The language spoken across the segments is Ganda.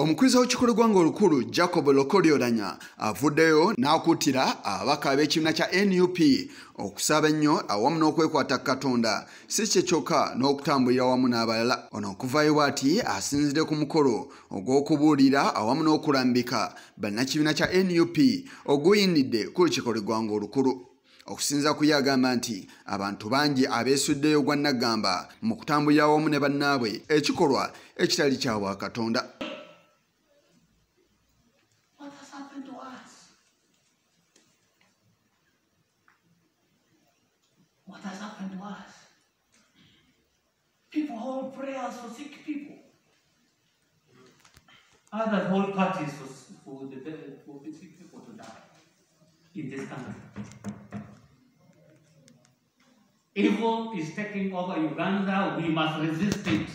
Omukwiza w'ekikolo gwanga olukulu Jacob Lokorio Oulanyah avuddeyo n'akuutira ababaka ab'ekibiina kya NUP okusaba ennyo awamu n'okwekwata Katonda si kye kyokka n'okutambulira wamu n'abalala. Ono okuvaayo bw'ati asinzidde ku mukolo ogw'okubuulira awamu n'okulambika bannakibiina kya NUP oguyindidde ku lukiiko gwanga olukulu. Okusinza ku yagamba nti abantu bangi abeesuddeyo gwa Nagamba mu kutambulira wamu ne bannaabwe ekikolwa ekitali kya Bwakatonda. What has happened to us? People hold prayers for sick people. Others hold parties for the sick people to die in this country. Evil is taking over Uganda. We must resist it.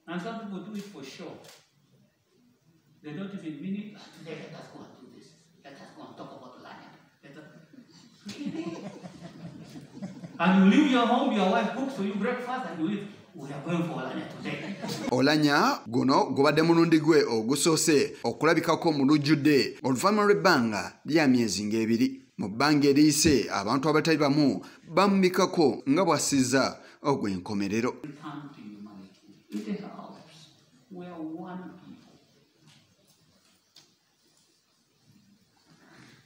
And some people do it for sure. They don't even mean it. Today, let us go and do this. Let us go and talk about Oulanyah. And you leave your home, your wife cooks for you breakfast, and you eat. We are going for Oulanyah today. Oulanyah guno gubadde mulundi gwe ogusoose okulabikako mu lujjudde oluvannyuma lw'ebbanga lya myezi ng'ebiri. Mu bbanga eriyise abantu abatali bamu bamumikako nga bw'assizza ogw'enkomerero. We are one people.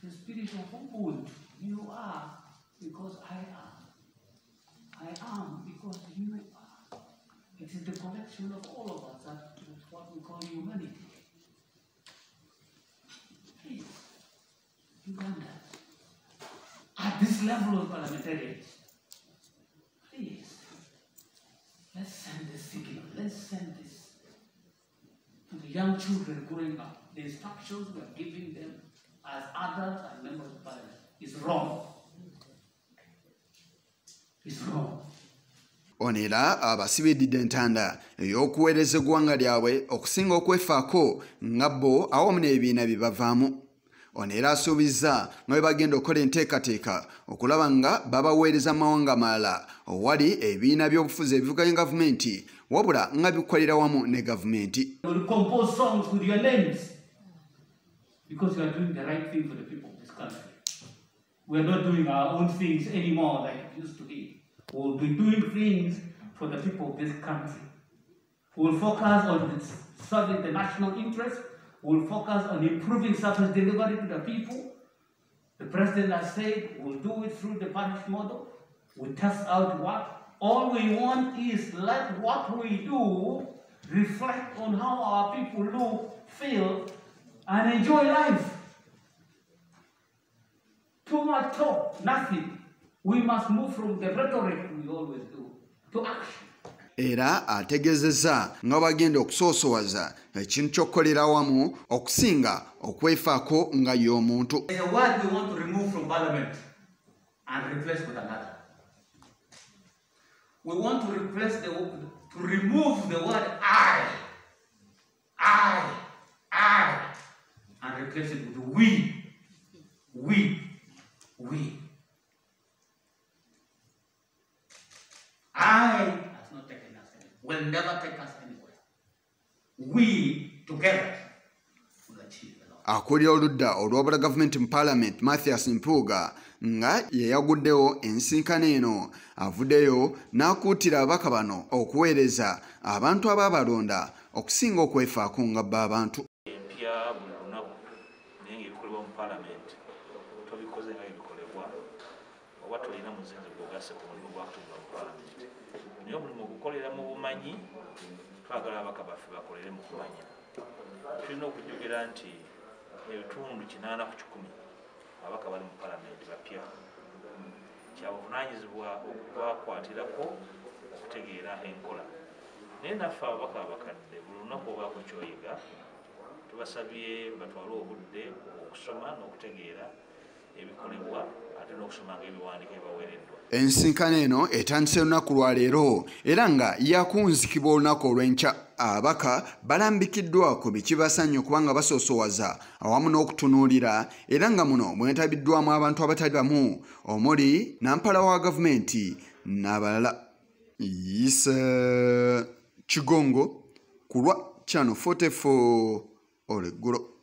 The spirit of Ubuntu, you are because I am. I am because you are. It is the collection of all of us that is what we call humanity. Please, Uganda, at this level of parliamentarians, please, let's send this signal, let's send this to the young children growing up. The instructions we are giving them as adults and members of parliament is wrong. It's wrong. Onera abasibidde entanda ey'okuweereza eggwanga lyabwe okusinga okwefaako nga bo awamu n'ebibiina bye bavaamu. Onera asuubizza nga bwe bagenda okukola enteekateeka okulaba nga babaweereza amawanga amalala owali ebibiina by'obufuzi ebivuganya gavumenti wabula nga bikolera wamu ne gavumenti. Compose songs with your names because you are doing the right thing for the people of this country. We are not doing our own things anymore like it used to be. We will be doing things for the people of this country. We will focus on serving the national interest. We will focus on improving service delivery to the people. The president has said we'll do it through the parish model. We test out what. All we want is let what we do reflect on how our people look, feel, and enjoy life. Too much talk, nothing. We must move from the rhetoric we always do to action. Era ategeezezza nga bagenda okusoosowaza ekintu ky'okukolera wamu okusinga okwefaako nga y'omuntu. There's a word we want to remove from parliament and replace with another. We want to remove the word I, and replace it with we. I has not taken us anywhere. Will never take us anywhere. We together will achieve a lot. Akulira oludda olw'obula gavumenti mu Parliament Mathias Mpuuga nga yeyaguddewo ensinkano eno avuddeyo n'akuutira ababaka bano okuweereza abantu abaabalonda okusinga okwefaako nga bba abantu. Empya buli lunaku naye ng'ebikolebwa mu Parliament tobikoze nga ebikolebwa oba tolina muzinzi gw'ogasse ku mulimu gw'akutulira mu Parliament. Naye omulimu ogukolera mu bumanyi twagala ababaka baffe bakolere mu kumanya. Tulina okujjukira nti ebitundu 80 ku 100 ababaka bali mu Parliament bapya. Kya buvunaanyizibwa okubakwatirako okutegeera enkola. Naye naffe ababaka abakadde buli lunaku obaako ky'oyiga tubasabye batwale obudde okusoma n'okutegeera ebikolebwa ate n'okusoma ng'ebiwandiiko ebibaweereddwa. Ensinkano eno etandise olunaku lwa leero era nga yakunzikibwa olunaku olw'enkya. Ababaka balambikiddwa ku bikibasanya okuba nga basoosowaza awamu n'okutunuulira era nga muno mwetabiddwamu abantu abatali bamu omuli nampala wa gavumenti n'abalala. Kigongo kulwa Channel 44 oleggulo.